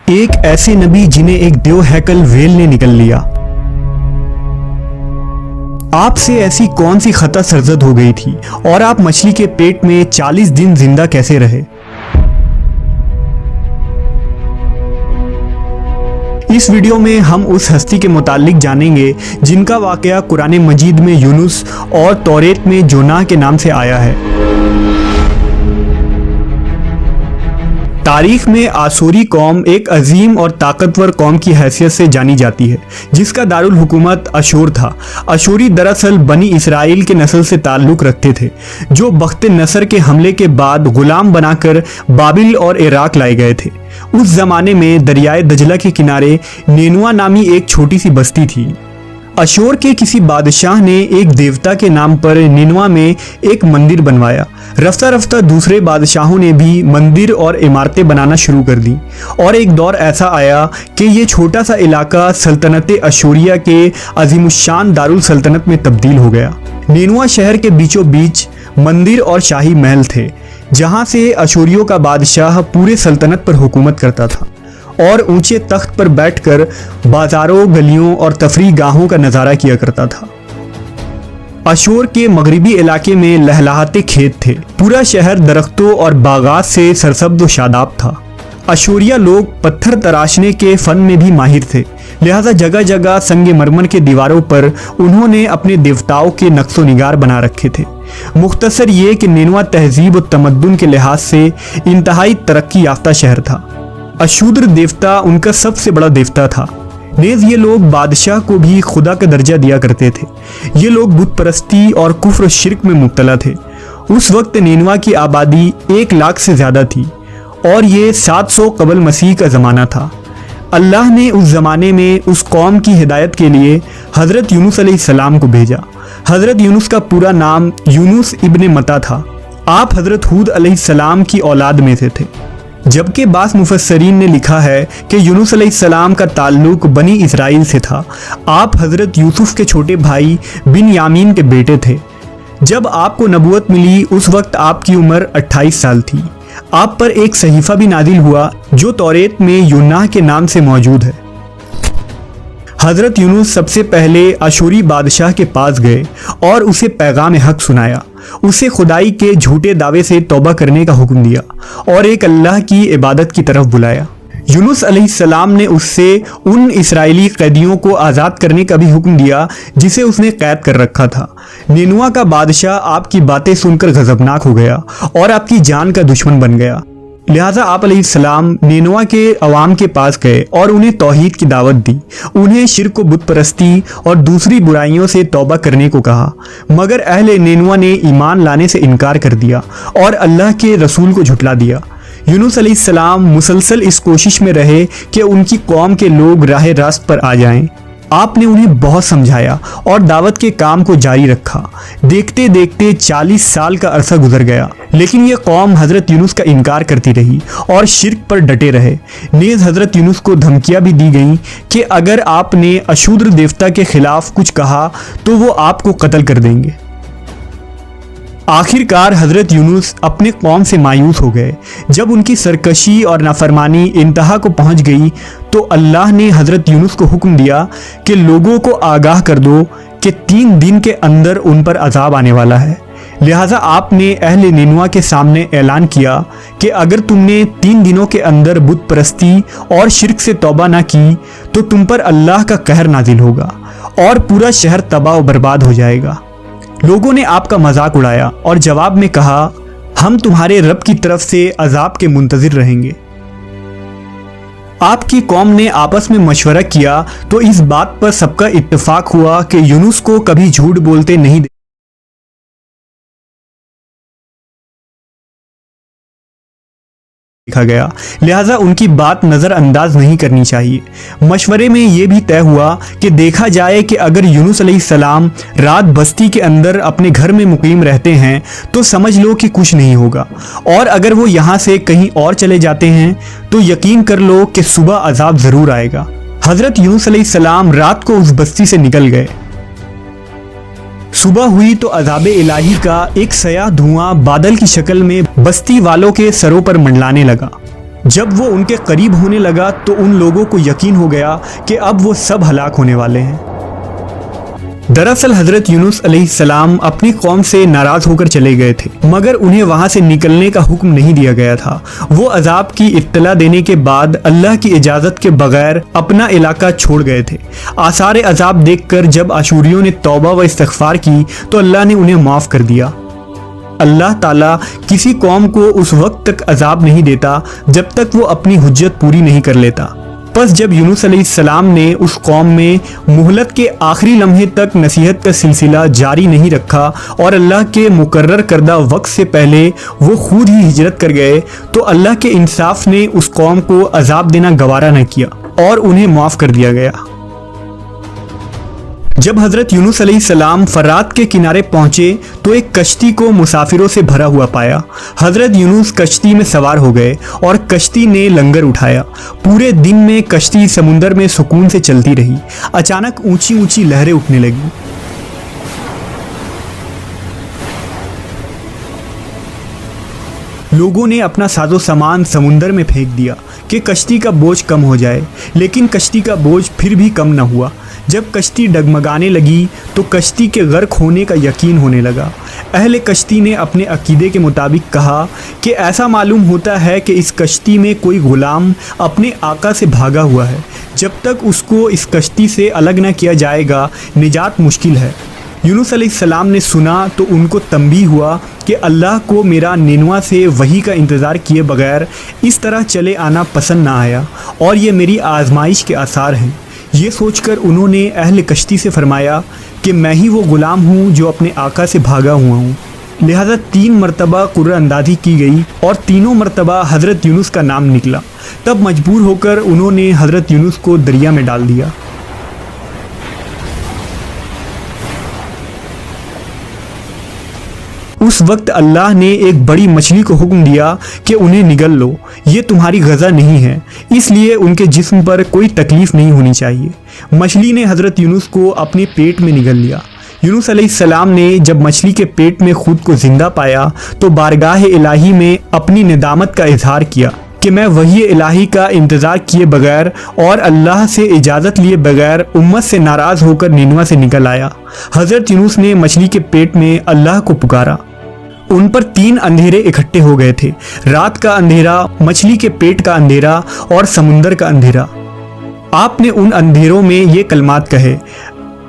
ایک ایسے نبی جنہیں ایک دیو ہیکل ویل نے نکل لیا۔ آپ سے ایسی کون سی خطا سرزد ہو گئی تھی اور آپ مچھلی کے پیٹ میں 40 دن زندہ کیسے رہے؟ اس ویڈیو میں ہم اس ہستی کے متعلق جانیں گے جن کا واقعہ قرآن مجید میں یونس اور توریت میں جوناہ کے نام سے آیا ہے۔ تاریخ میں آسوری قوم ایک عظیم اور طاقتور قوم کی حیثیت سے جانی جاتی ہے جس کا دارالحکومت اشور تھا۔ اشوری دراصل بنی اسرائیل کے نسل سے تعلق رکھتے تھے جو بخت نصر کے حملے کے بعد غلام بنا کر بابل اور عراق لائے گئے تھے۔ اس زمانے میں دریائے دجلہ کے کنارے نینوا نامی ایک چھوٹی سی بستی تھی۔ اشور کے کسی بادشاہ نے ایک دیوتا کے نام پر نینوا میں ایک مندر بنوایا۔ رفتہ رفتہ دوسرے بادشاہوں نے بھی مندر اور عمارتیں بنانا شروع کر دیں اور ایک دور ایسا آیا کہ یہ چھوٹا سا علاقہ سلطنت اشوریہ کے عظیم الشان دارالسلطنت میں تبدیل ہو گیا۔ نینوا شہر کے بیچوں بیچ مندر اور شاہی محل تھے جہاں سے اشوریوں کا بادشاہ پورے سلطنت پر حکومت کرتا تھا اور اونچے تخت پر بیٹھ کر بازاروں، گلیوں اور تفریح گاہوں کا نظارہ کیا کرتا تھا۔ اشور کے مغربی علاقے میں لہلہاتے کھیت تھے۔ پورا شہر درختوں اور باغات سے سرسبز و شاداب تھا۔ اشوریہ لوگ پتھر تراشنے کے فن میں بھی ماہر تھے، لہذا جگہ جگہ سنگ مرمر کے دیواروں پر انہوں نے اپنے دیوتاؤں کے نقش و نگار بنا رکھے تھے۔ مختصر یہ کہ نینوا تہذیب و تمدن کے لحاظ سے انتہائی ترقی یافتہ شہر تھا۔ اشودر دیوتا ان کا سب سے بڑا دیوتا تھا۔ نیز یہ لوگ بادشاہ کو بھی خدا کا درجہ دیا کرتے تھے۔ یہ لوگ بت پرستی اور کفر و شرک میں مبتلا تھے۔ اس وقت نینوا کی آبادی 1 لاکھ سے زیادہ تھی اور یہ 700 قبل مسیح کا زمانہ تھا۔ اللہ نے اس زمانے میں اس قوم کی ہدایت کے لیے حضرت یونس علیہ السلام کو بھیجا۔ حضرت یونس کا پورا نام یونس ابن متا تھا۔ آپ حضرت ہود علیہ السلام کی اولاد میں سے تھے، جبکہ بعض مفسرین نے لکھا ہے کہ یونس علیہ السلام کا تعلق بنی اسرائیل سے تھا۔ آپ حضرت یوسف کے چھوٹے بھائی بن یامین کے بیٹے تھے۔ جب آپ کو نبوت ملی اس وقت آپ کی عمر 28 سال تھی۔ آپ پر ایک صحیفہ بھی نازل ہوا جو توریت میں یوناہ کے نام سے موجود ہے۔ حضرت یونس سب سے پہلے اشوری بادشاہ کے پاس گئے اور اسے پیغام حق سنایا۔ اسے خدائی کے جھوٹے دعوے سے توبہ کرنے کا حکم دیا اور ایک اللہ کی عبادت کی طرف بلایا۔ یونس علیہ السلام نے اس سے ان اسرائیلی قیدیوں کو آزاد کرنے کا بھی حکم دیا جسے اس نے قید کر رکھا تھا۔ نینوا کا بادشاہ آپ کی باتیں سن کر غضبناک ہو گیا اور آپ کی جان کا دشمن بن گیا، لہٰذا آپ علیہ السلام نینوا کے عوام کے پاس گئے اور انہیں توحید کی دعوت دی۔ انہیں شرک و بت پرستی اور دوسری برائیوں سے توبہ کرنے کو کہا، مگر اہل نینوا نے ایمان لانے سے انکار کر دیا اور اللہ کے رسول کو جھٹلا دیا۔ یونس علیہ السلام مسلسل اس کوشش میں رہے کہ ان کی قوم کے لوگ راہ راست پر آ جائیں۔ آپ نے انہیں بہت سمجھایا اور دعوت کے کام کو جاری رکھا۔ دیکھتے دیکھتے 40 سال کا عرصہ گزر گیا، لیکن یہ قوم حضرت یونس کا انکار کرتی رہی اور شرک پر ڈٹے رہے۔ نیز حضرت یونس کو دھمکیاں بھی دی گئیں کہ اگر آپ نے اشودر دیوتا کے خلاف کچھ کہا تو وہ آپ کو قتل کر دیں گے۔ آخر کار حضرت یونس اپنے قوم سے مایوس ہو گئے۔ جب ان کی سرکشی اور نافرمانی انتہا کو پہنچ گئی تو اللہ نے حضرت یونس کو حکم دیا کہ لوگوں کو آگاہ کر دو کہ 3 دن کے اندر ان پر عذاب آنے والا ہے۔ لہٰذا آپ نے اہل نینوا کے سامنے اعلان کیا کہ اگر تم نے 3 دنوں کے اندر بت پرستی اور شرک سے توبہ نہ کی تو تم پر اللہ کا قہر نازل ہوگا اور پورا شہر تباہ و برباد ہو جائے گا۔ لوگوں نے آپ کا مذاق اڑایا اور جواب میں کہا، ہم تمہارے رب کی طرف سے عذاب کے منتظر رہیں گے۔ آپ کی قوم نے آپس میں مشورہ کیا تو اس بات پر سب کا اتفاق ہوا کہ یونس کو کبھی جھوٹ بولتے نہیں دیکھا گیا، لہٰذا ان کی بات نظر انداز نہیں کرنی چاہیے۔ مشورے میں یہ بھی طے ہوا کہ دیکھا جائے کہ اگر یونس علیہ السلام رات بستی کے اندر اپنے گھر میں مقیم رہتے ہیں تو سمجھ لو کہ کچھ نہیں ہوگا، اور اگر وہ یہاں سے کہیں اور چلے جاتے ہیں تو یقین کر لو کہ صبح عذاب ضرور آئے گا۔ حضرت یونس علیہ السلام رات کو اس بستی سے نکل گئے۔ صبح ہوئی تو عذاب الہی کا ایک سیاہ دھواں بادل کی شکل میں بستی والوں کے سروں پر منڈلانے لگا۔ جب وہ ان کے قریب ہونے لگا تو ان لوگوں کو یقین ہو گیا کہ اب وہ سب ہلاک ہونے والے ہیں۔ دراصل حضرت یونس علیہ السلام اپنی قوم سے ناراض ہو کر چلے گئے تھے، مگر انہیں وہاں سے نکلنے کا حکم نہیں دیا گیا تھا۔ وہ عذاب کی اطلاع دینے کے بعد اللہ کی اجازت کے بغیر اپنا علاقہ چھوڑ گئے تھے۔ آثار عذاب دیکھ کر جب اشوریوں نے توبہ و استغفار کی تو اللہ نے انہیں معاف کر دیا۔ اللہ تعالیٰ کسی قوم کو اس وقت تک عذاب نہیں دیتا جب تک وہ اپنی حجت پوری نہیں کر لیتا۔ پس جب یونس علیہ السلام نے اس قوم میں مہلت کے آخری لمحے تک نصیحت کا سلسلہ جاری نہیں رکھا اور اللہ کے مقرر کردہ وقت سے پہلے وہ خود ہی ہجرت کر گئے تو اللہ کے انصاف نے اس قوم کو عذاب دینا گوارا نہ کیا اور انہیں معاف کر دیا گیا۔ جب حضرت یونس علیہ السلام فرات کے کنارے پہنچے تو ایک کشتی کو مسافروں سے بھرا ہوا پایا۔ حضرت یونس کشتی میں سوار ہو گئے اور کشتی نے لنگر اٹھایا۔ پورے دن میں کشتی سمندر میں سکون سے چلتی رہی۔ اچانک اونچی اونچی لہریں اٹھنے لگیں۔ لوگوں نے اپنا ساز و سامان سمندر میں پھینک دیا کہ کشتی کا بوجھ کم ہو جائے، لیکن کشتی کا بوجھ پھر بھی کم نہ ہوا۔ جب کشتی ڈگمگانے لگی تو کشتی کے غرق ہونے کا یقین ہونے لگا۔ اہل کشتی نے اپنے عقیدے کے مطابق کہا کہ ایسا معلوم ہوتا ہے کہ اس کشتی میں کوئی غلام اپنے آقا سے بھاگا ہوا ہے۔ جب تک اس کو اس کشتی سے الگ نہ کیا جائے گا نجات مشکل ہے۔ یونس علیہ السلام نے سنا تو ان کو تنبیہ ہوا کہ اللہ کو میرا نینوا سے وحی کا انتظار کیے بغیر اس طرح چلے آنا پسند نہ آیا اور یہ میری آزمائش کے آثار ہیں۔ یہ سوچ کر انہوں نے اہل کشتی سے فرمایا کہ میں ہی وہ غلام ہوں جو اپنے آقا سے بھاگا ہوا ہوں۔ لہذا 3 مرتبہ قرہ اندازی کی گئی اور تینوں مرتبہ حضرت یونس کا نام نکلا۔ تب مجبور ہو کر انہوں نے حضرت یونس کو دریا میں ڈال دیا۔ اس وقت اللہ نے ایک بڑی مچھلی کو حکم دیا کہ انہیں نگل لو، یہ تمہاری غذا نہیں ہے، اس لیے ان کے جسم پر کوئی تکلیف نہیں ہونی چاہیے۔ مچھلی نے حضرت یونس کو اپنے پیٹ میں نگل لیا۔ یونس علیہ السلام نے جب مچھلی کے پیٹ میں خود کو زندہ پایا تو بارگاہ الہی میں اپنی ندامت کا اظہار کیا کہ میں وحی الہی کا انتظار کیے بغیر اور اللہ سے اجازت لیے بغیر امت سے ناراض ہو کر نینوا سے نکل آیا۔ حضرت یونس نے مچھلی کے پیٹ میں اللہ کو پکارا۔ ان پر 3 اندھیرے اکٹھے ہو گئے تھے، رات کا اندھیرا، مچھلی کے پیٹ کا اندھیرا اور سمندر کا اندھیرا۔ آپ نے ان اندھیروں میں یہ کلمات کہے: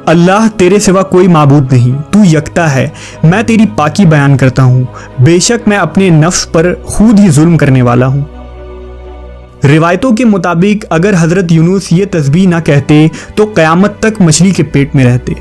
اللہ تیرے سوا کوئی معبود نہیں، تو یکتا ہے، میں تیری پاکی بیان کرتا ہوں، بے شک میں اپنے نفس پر خود ہی ظلم کرنے والا ہوں۔ روایتوں کے مطابق اگر حضرت یونس یہ تسبیح نہ کہتے تو قیامت تک مچھلی کے پیٹ میں رہتے۔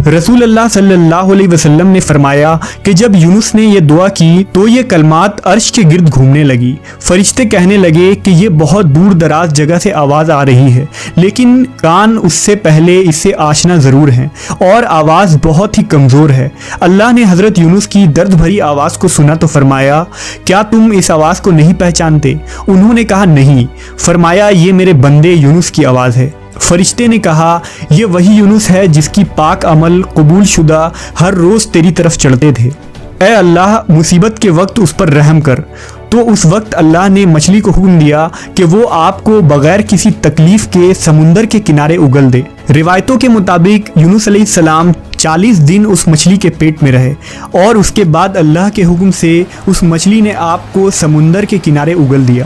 رسول اللہ صلی اللہ علیہ وسلم نے فرمایا کہ جب یونس نے یہ دعا کی تو یہ کلمات عرش کے گرد گھومنے لگی۔ فرشتے کہنے لگے کہ یہ بہت دور دراز جگہ سے آواز آ رہی ہے، لیکن کان اس سے پہلے اس سے آشنا ضرور ہیں اور آواز بہت ہی کمزور ہے۔ اللہ نے حضرت یونس کی درد بھری آواز کو سنا تو فرمایا: کیا تم اس آواز کو نہیں پہچانتے؟ انہوں نے کہا نہیں۔ فرمایا: یہ میرے بندے یونس کی آواز ہے۔ فرشتے نے کہا: یہ وہی یونس ہے جس کی پاک عمل قبول شدہ ہر روز تیری طرف چڑھتے تھے۔ اے اللہ، مصیبت کے وقت اس پر رحم کر۔ تو اس وقت اللہ نے مچھلی کو حکم دیا کہ وہ آپ کو بغیر کسی تکلیف کے سمندر کے کنارے اگل دے۔ روایتوں کے مطابق یونس علیہ السلام 40 دن اس مچھلی کے پیٹ میں رہے اور اس کے بعد اللہ کے حکم سے اس مچھلی نے آپ کو سمندر کے کنارے اگل دیا۔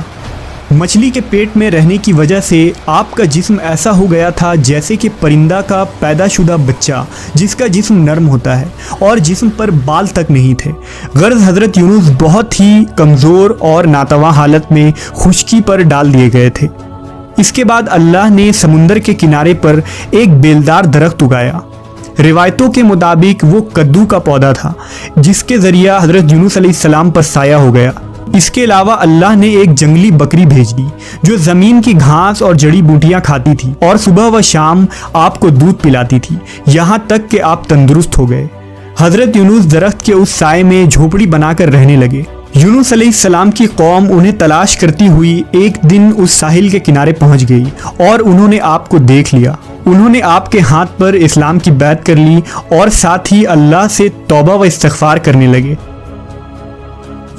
مچھلی کے پیٹ میں رہنے کی وجہ سے آپ کا جسم ایسا ہو گیا تھا جیسے کہ پرندہ کا پیدا شدہ بچہ جس کا جسم نرم ہوتا ہے اور جسم پر بال تک نہیں تھے۔ غرض حضرت یونس بہت ہی کمزور اور ناتواں حالت میں خشکی پر ڈال دیے گئے تھے۔ اس کے بعد اللہ نے سمندر کے کنارے پر ایک بیلدار درخت اگایا۔ روایتوں کے مطابق وہ کدو کا پودا تھا جس کے ذریعہ حضرت یونس علیہ السلام پر سایہ ہو گیا۔ اس کے علاوہ اللہ نے ایک جنگلی بکری بھیج دی جو زمین کی گھاس اور جڑی بوٹیاں کھاتی تھی اور صبح و شام آپ کو دودھ پلاتی تھی، یہاں تک کہ آپ تندرست ہو گئے۔ حضرت یونس درخت کے اس سائے میں جھوپڑی بنا کر رہنے لگے۔ یونس علیہ السلام کی قوم انہیں تلاش کرتی ہوئی ایک دن اس ساحل کے کنارے پہنچ گئی اور انہوں نے آپ کو دیکھ لیا۔ انہوں نے آپ کے ہاتھ پر اسلام کی بیعت کر لی اور ساتھ ہی اللہ سے توبہ و استغفار کرنے لگے۔